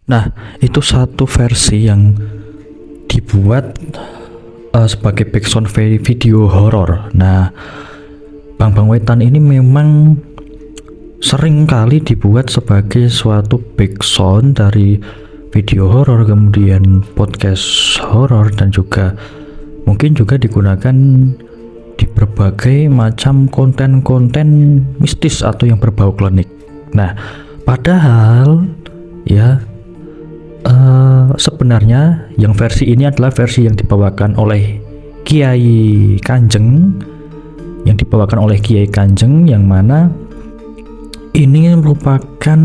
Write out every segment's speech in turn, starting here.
Nah, itu satu versi yang dibuat sebagai background video horor. Nah, Bang Bang Wetan ini memang sering kali dibuat sebagai suatu background dari video horor, kemudian podcast horor, dan juga mungkin juga digunakan di berbagai macam konten-konten mistis atau yang berbau klinik. Nah, padahal ya sebenarnya yang versi ini adalah versi yang dibawakan oleh Kiai Kanjeng, yang mana ini merupakan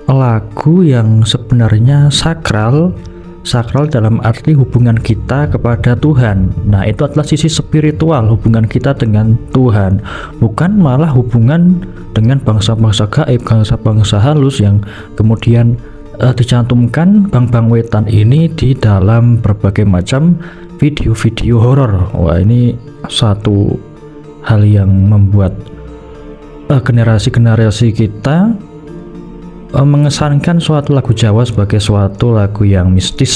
lagu yang sebenarnya sakral dalam arti hubungan kita kepada Tuhan. Nah, itu adalah sisi spiritual hubungan kita dengan Tuhan, bukan malah hubungan dengan bangsa-bangsa gaib, bangsa-bangsa halus yang kemudian dicantumkan Bang Bang Wetan ini di dalam berbagai macam video-video horor. Wah, ini satu hal yang membuat generasi-generasi kita mengesankan suatu lagu Jawa sebagai suatu lagu yang mistis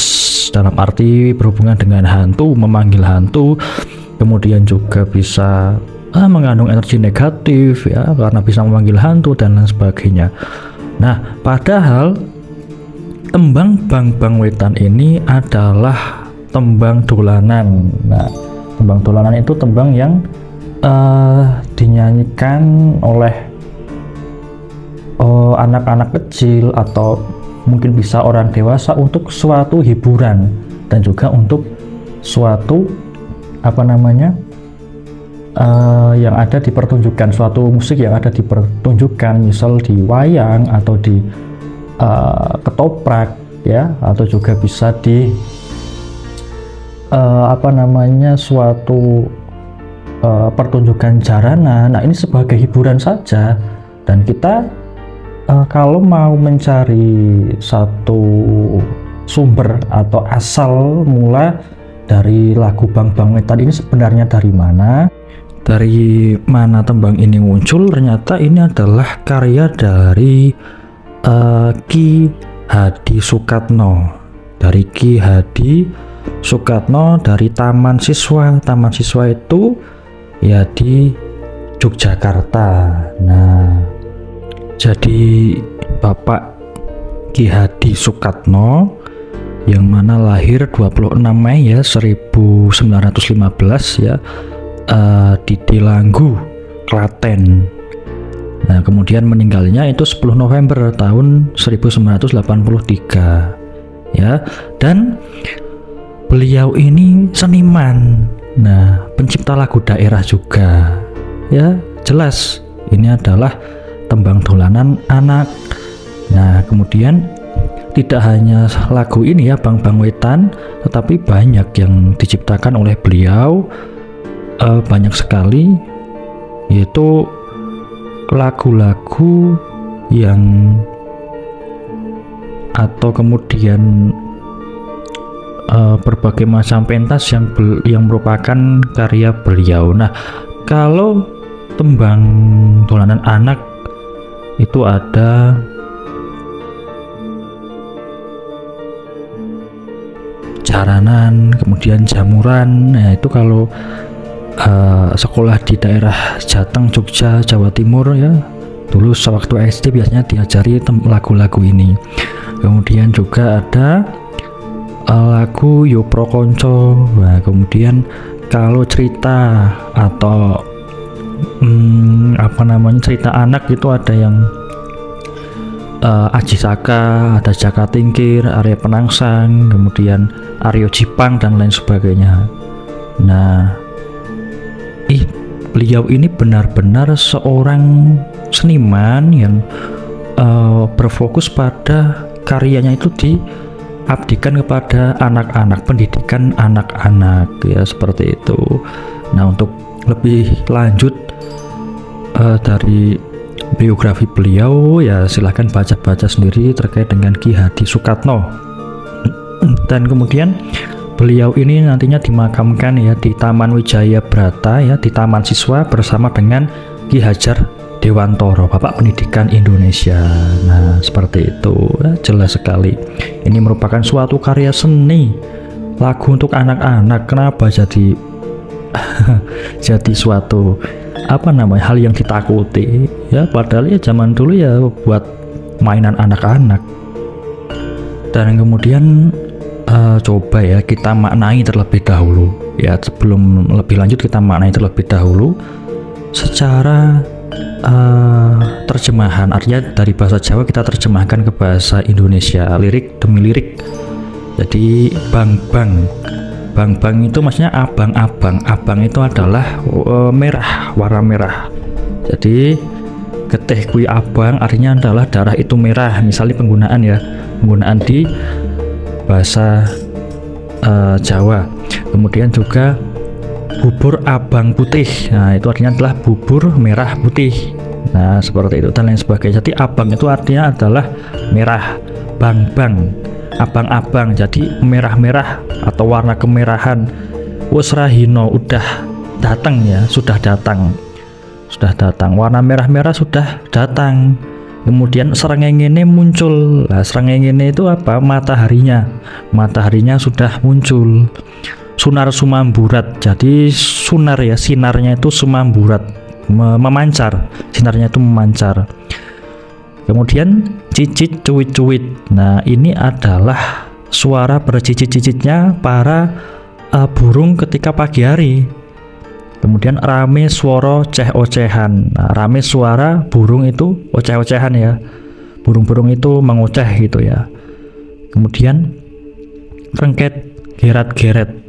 dalam arti berhubungan dengan hantu, memanggil hantu, kemudian juga bisa mengandung energi negatif ya, karena bisa memanggil hantu dan lain sebagainya. Nah, padahal tembang Bang Bang Wetan ini adalah tembang dolanan. Nah, tembang dolanan itu tembang yang dinyanyikan oleh anak-anak kecil atau mungkin bisa orang dewasa untuk suatu hiburan dan juga untuk suatu yang ada di pertunjukan, suatu musik yang ada di pertunjukan, misal di wayang atau di ketoprak ya, atau juga bisa di suatu pertunjukan jaranan. Nah, ini sebagai hiburan saja, dan kita kalau mau mencari satu sumber atau asal mula dari lagu Bang Bang Wetan ini sebenarnya dari mana tembang ini muncul, ternyata ini adalah karya dari Ki Hadi Sukatno, dari Taman Siswa itu ya di Yogyakarta. Nah, jadi Bapak Ki Hadi Sukatno yang mana lahir 26 Mei ya 1915 ya di Delanggu, Klaten. Nah, kemudian meninggalnya itu 10 November tahun 1983 ya. Dan beliau ini seniman. Nah, pencipta lagu daerah juga. Ya, jelas ini adalah tembang dolanan anak. Nah, kemudian tidak hanya lagu ini ya Bang Bang Wetan, tetapi banyak yang diciptakan oleh beliau, banyak sekali, yaitu lagu-lagu yang atau kemudian berbagai macam pentas yang merupakan karya beliau. Nah, kalau tembang dolanan anak itu ada jaranan, kemudian jamuran. Nah, itu kalau sekolah di daerah Jateng, Jogja, Jawa Timur ya, dulu sewaktu SD biasanya diajari lagu-lagu ini. Kemudian juga ada lagu Yo Pro Konco. Nah, kemudian kalau cerita atau cerita anak itu ada yang Aji Saka, ada Jaka Tingkir, Arya Penangsang, kemudian Aryo Jipang dan lain sebagainya. Nah, beliau ini benar-benar seorang seniman yang berfokus pada karyanya itu diabdikan kepada anak-anak, pendidikan anak-anak ya, seperti itu. Nah, untuk lebih lanjut dari biografi beliau ya silahkan baca-baca sendiri terkait dengan Ki Hadi Sukatno. Dan kemudian beliau ini nantinya dimakamkan ya di Taman Wijaya Brata ya, di Taman Siswa bersama dengan Ki Hajar Dewantoro, Bapak Pendidikan Indonesia. Nah, seperti itu ya, jelas sekali. Ini merupakan suatu karya seni, lagu untuk anak-anak. Kenapa jadi jadi suatu hal yang ditakuti ya, padahal ya zaman dulu ya buat mainan anak-anak. Dan kemudian coba ya kita maknai terlebih dahulu ya, sebelum lebih lanjut kita maknai terlebih dahulu secara terjemahan. Artinya dari bahasa Jawa kita terjemahkan ke bahasa Indonesia, lirik demi lirik. Jadi bang itu maksudnya abang itu adalah merah, warna merah. Jadi getih kui abang artinya adalah darah itu merah. Misalnya penggunaan di bahasa Jawa. Kemudian juga bubur abang putih, nah itu artinya adalah bubur merah putih. Nah, seperti itu dan lain sebagainya. Jadi abang itu artinya adalah merah, bang abang-abang, jadi merah-merah atau warna kemerahan. Wes rahino udah datang ya, sudah datang, warna merah-merah sudah datang. Kemudian srengenge muncul. Nah, srengenge itu apa? Mataharinya sudah muncul. Sunar sumamburat, jadi sunar ya, sinarnya itu sumamburat, memancar, sinarnya itu memancar. Kemudian cicit cuit-cuit. Nah, ini adalah suara bercicit-cicitnya para burung ketika pagi hari. Kemudian rame suara ceh-ocehan. Nah, rame suara burung itu oceh-ocehan ya, burung-burung itu mengoceh gitu ya. Kemudian rengket geret-geret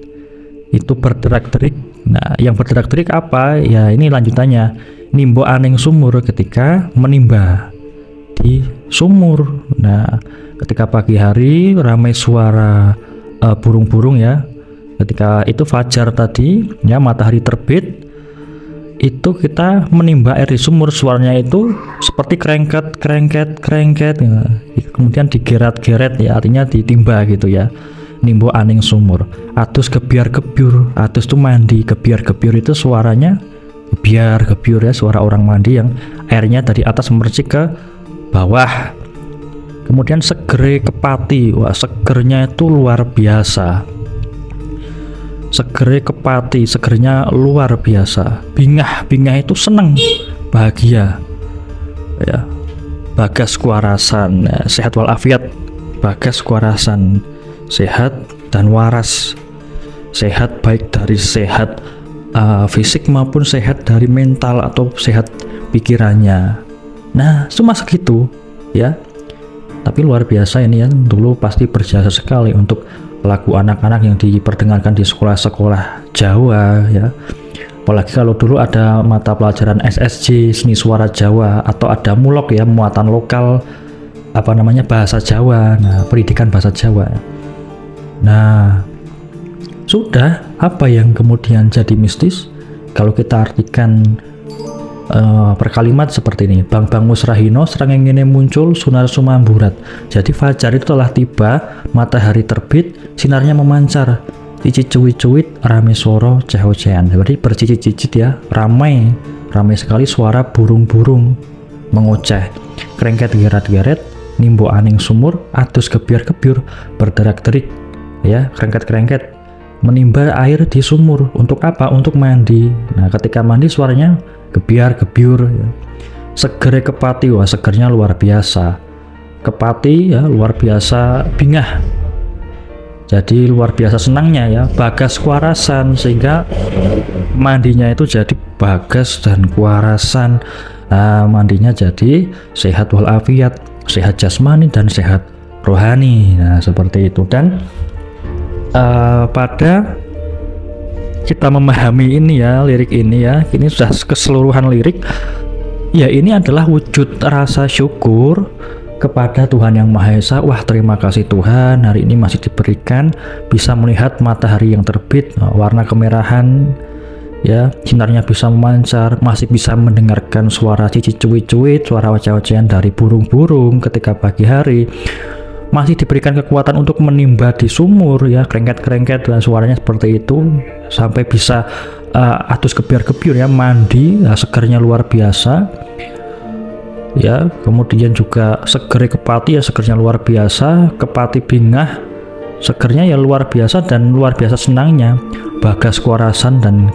itu berderak-derik. Nah, yang berderak-derik apa ya, ini lanjutannya. Nimbo aning sumur, ketika menimba di sumur. Nah, ketika pagi hari ramai suara burung-burung ya, ketika itu fajar tadi ya, matahari terbit, itu kita menimba air di sumur, suaranya itu seperti krengket ya. Kemudian digeret-geret ya, artinya ditimba gitu ya. Nimbo aning sumur, atus gebyar-gebyur. Atus itu mandi, gebyar-gebyur itu suaranya gebyar-gebyur ya, suara orang mandi yang airnya dari atas memercik ke bawah. Kemudian segere kepati. Wah, segernya itu luar biasa. Segere kepati, segernya luar biasa. Bingah itu seneng, bahagia ya. Bagas kuarasan ya, sehat walafiat. Bagas kuarasan, sehat dan waras. Sehat baik dari sehat fisik maupun sehat dari mental atau sehat pikirannya. Nah, cuma segitu ya, tapi luar biasa ini ya. Dulu pasti berjasa sekali untuk lagu anak-anak yang diperdengarkan di sekolah-sekolah Jawa ya. Apalagi kalau dulu ada mata pelajaran SSJ, seni suara Jawa, atau ada mulok ya, muatan lokal bahasa Jawa. Nah, pendidikan bahasa Jawa. Nah, sudah, apa yang kemudian jadi mistis kalau kita artikan per kalimat seperti ini. Bang musrahino, srengenge muncul, sunar sumamburat. Jadi fajar itu telah tiba, matahari terbit, sinarnya memancar. Cicit cuit-cuit, rame suara ceh-ocehan. Berarti bercicit-cicit ya, ramai sekali suara burung-burung mengoceh. Krengket geret-geret, nimbo aning sumur, atus gebyar-gebyur, berderak-derik ya, krengket-krengket, menimba air di sumur. Untuk apa? Untuk mandi. Nah, ketika mandi suaranya gebyar-gebyur ya. Segere kepati, wah segernya luar biasa. Kepati ya, luar biasa bingah, jadi luar biasa senangnya ya. Bagas kuarasan, sehingga mandinya itu jadi bagas dan kuarasan. Nah, mandinya jadi sehat walafiat, sehat jasmani dan sehat rohani. Nah, seperti itu. Dan pada kita memahami ini ya, lirik ini ya, ini sudah keseluruhan lirik ya, ini adalah wujud rasa syukur kepada Tuhan Yang Maha Esa. Wah, terima kasih Tuhan, hari ini masih diberikan bisa melihat matahari yang terbit, warna kemerahan ya, sinarnya bisa memancar, masih bisa mendengarkan suara cicit cuit-cuit, suara wecah-wecahan dari burung-burung ketika pagi hari, masih diberikan kekuatan untuk menimba di sumur ya, krengket-krengket dan suaranya seperti itu, sampai bisa atus gebiar-gebiur ya, mandi, segernya luar biasa ya. Kemudian juga segeri kepati ya, segernya luar biasa, kepati bingah, segernya ya luar biasa, dan luar biasa senangnya bagas kuarasan, dan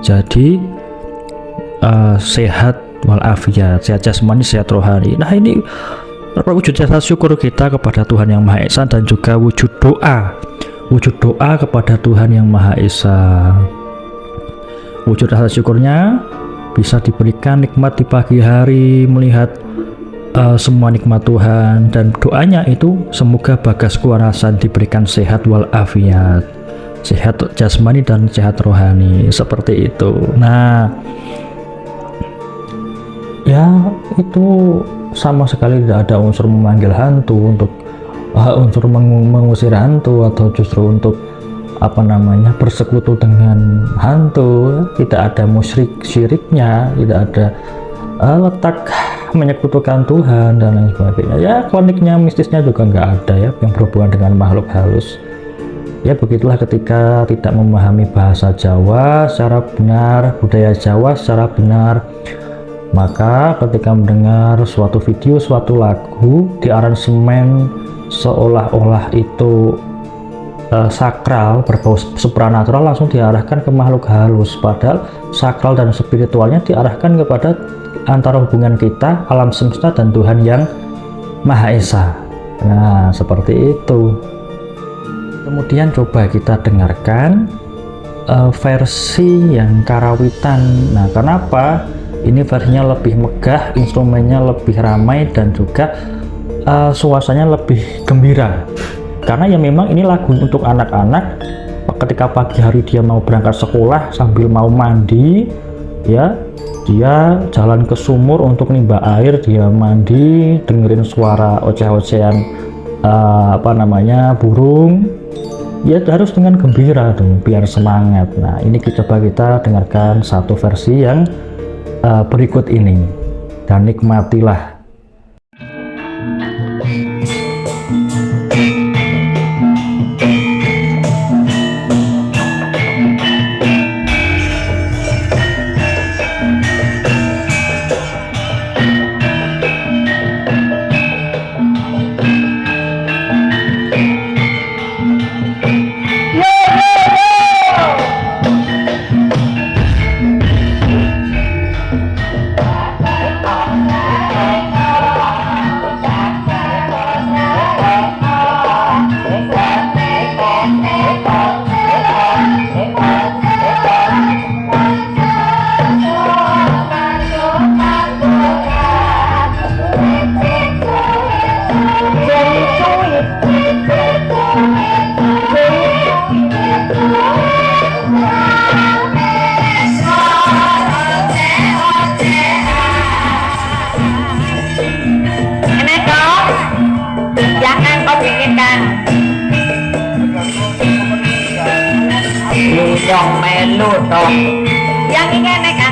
jadi sehat walafiat, sehat jasmani, sehat rohani. Nah, ini wujud rasa syukur kita kepada Tuhan Yang Maha Esa, dan juga wujud doa kepada Tuhan Yang Maha Esa. Wujud rasa syukurnya bisa diberikan nikmat di pagi hari, melihat semua nikmat Tuhan, dan doanya itu semoga bagas kuarasan diberikan sehat walafiat, sehat jasmani dan sehat rohani, seperti itu. Nah ya, itu sama sekali tidak ada unsur memanggil hantu untuk unsur mengusir hantu, atau justru untuk bersekutu dengan hantu. Tidak ada musyrik syiriknya, tidak ada letak menyekutukan Tuhan dan lain sebagainya ya. Kliniknya, mistisnya juga nggak ada ya, yang berhubungan dengan makhluk halus. Ya, begitulah ketika tidak memahami bahasa Jawa secara benar, budaya Jawa secara benar, maka ketika mendengar suatu video, suatu lagu di aransemen seolah-olah itu sakral, berbau supranatural, langsung diarahkan ke makhluk halus, padahal sakral dan spiritualnya diarahkan kepada antara hubungan kita, alam semesta, dan Tuhan Yang Maha Esa. Nah, seperti itu. Kemudian coba kita dengarkan versi yang karawitan. Nah, kenapa ini versinya lebih megah, instrumennya lebih ramai, dan juga suasananya lebih gembira? Karena ya memang ini lagu untuk anak-anak. Ketika pagi hari dia mau berangkat sekolah, sambil mau mandi ya, dia jalan ke sumur untuk nimba air, dia mandi, dengerin suara oceh-ocehan burung ya, harus dengan gembira dong, biar semangat. Nah, ini coba kita dengarkan satu versi yang berikut ini, dan nikmatilah. Dong melu dong yang ingin kan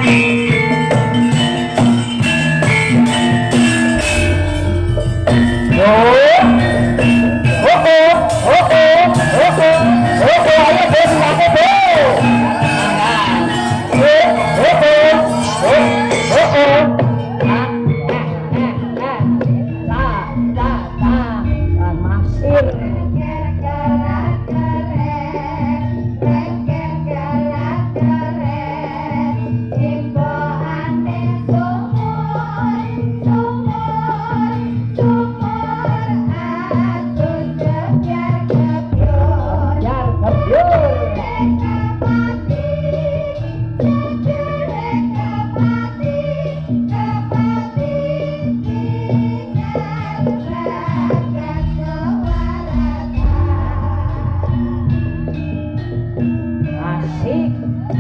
asik. Halo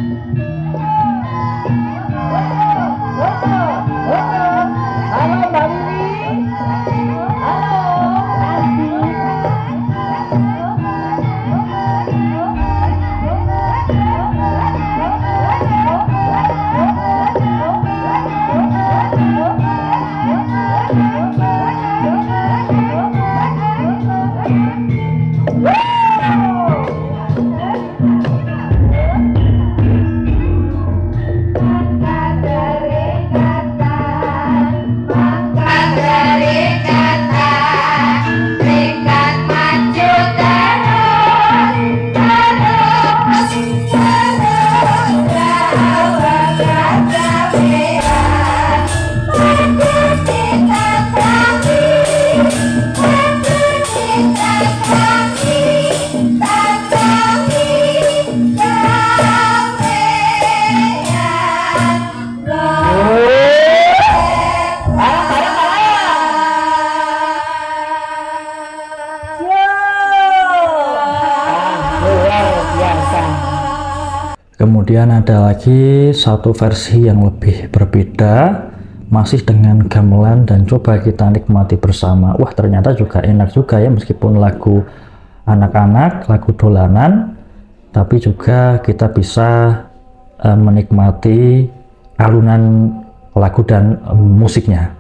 Mbak Wiwi. Halo, Kemudian ada lagi satu versi yang lebih berbeda, masih dengan gamelan, dan coba kita nikmati bersama. Wah, ternyata juga enak juga ya, meskipun lagu anak-anak, lagu dolanan, tapi juga kita bisa menikmati alunan lagu dan musiknya.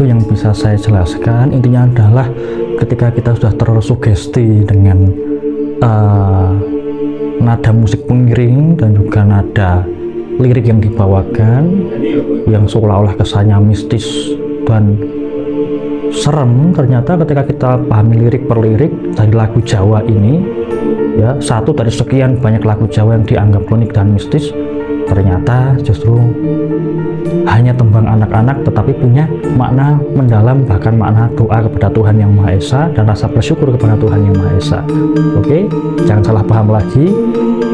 itu yang bisa saya jelaskan. Intinya adalah ketika kita sudah tersugesti dengan nada musik pengiring dan juga nada lirik yang dibawakan yang seolah-olah kesannya mistis dan serem, ternyata ketika kita pahami lirik per lirik dari lagu Jawa ini, ya, satu dari sekian banyak lagu Jawa yang dianggap unik dan mistis, ternyata justru hanya tembang anak-anak tetapi punya makna mendalam, bahkan makna doa kepada Tuhan Yang Maha Esa dan rasa bersyukur kepada Tuhan Yang Maha Esa. Oke, jangan salah paham lagi.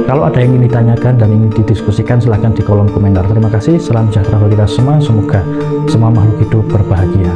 Kalau ada yang ingin ditanyakan dan ingin didiskusikan, silahkan di kolom komentar. Terima kasih, salam sejahtera bagi kita semua. Semoga semua makhluk hidup berbahagia.